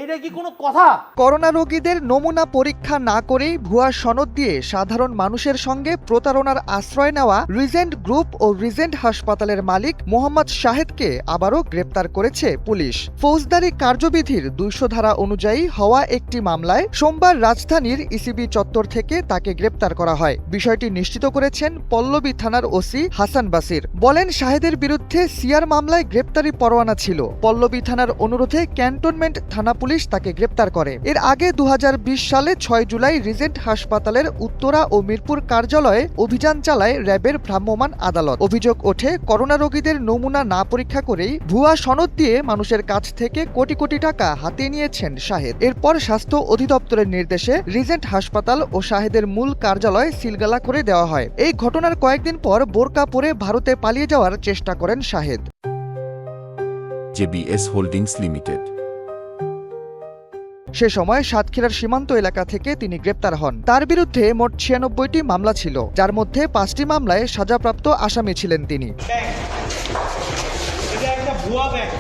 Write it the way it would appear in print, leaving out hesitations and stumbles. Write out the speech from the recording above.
এইটা কি কোনো কথা? করোনা রোগীদের নমুনা পরীক্ষা না করেই ভুয়া সনদ দিয়ে সাধারণ মানুষের সঙ্গে প্রতারণার আশ্রয় নেওয়া রিজেন্ট গ্রুপ ও রিজেন্ট হাসপাতালের মালিক মোহাম্মদ শাহেদকে আবারও গ্রেপ্তার করেছে পুলিশ। ফৌজদারি কার্যবিধির 200 ধারা অনুযায়ী হওয়া একটি মামলায় সোমবার রাজধানীর ইসিবি চত্বর থেকে তাকে গ্রেপ্তার করা হয়। বিষয়টি নিশ্চিত করেছেন পল্লবী থানার ওসি হাসান বাসির। বলেন, শাহেদের বিরুদ্ধে সিআর মামলায় গ্রেপ্তারি পরোয়ানা ছিল। পল্লবী থানার অনুরোধে ক্যান্টনমেন্ট থানা পুলিশ তাকে গ্রেপ্তার করে। এর আগে 2020 সালে 6 জুলাই রিজেন্ট হাসপাতালের উত্তরা ও মিরপুর কার্যালয়ে অভিযান চালায় র্যাবের ভ্রাম্যমাণ আদালত। অভিযোগ ওঠে, করোনা রোগীদের নমুনা না পরীক্ষা করেই ভুয়া সনদ দিয়ে মানুষের কাছ থেকে কোটি কোটি টাকা হাতিয়ে নিয়েছেন শাহেদ। এরপর স্বাস্থ্য অধিদপ্তরের নির্দেশে রিজেন্ট হাসপাতাল ও শাহেদের মূল কার্যালয় সিলগালা করে দেওয়া হয়। এই ঘটনার কয়েকদিন পর বোরকা পরে ভারতে পালিয়ে যাওয়ার চেষ্টা করেন শাহেদ। JBS holdings limited. সে সময় সাতক্ষীরার সীমান্ত এলাকা থেকে তিনি গ্রেপ্তার হন। তার বিরুদ্ধে মোট 96টি মামলা ছিল, যার মধ্যে 5টি মামলায় সাজাপ্রাপ্ত আসামি ছিলেন তিনি। এটা একটা ভুয়া ব্যাংক।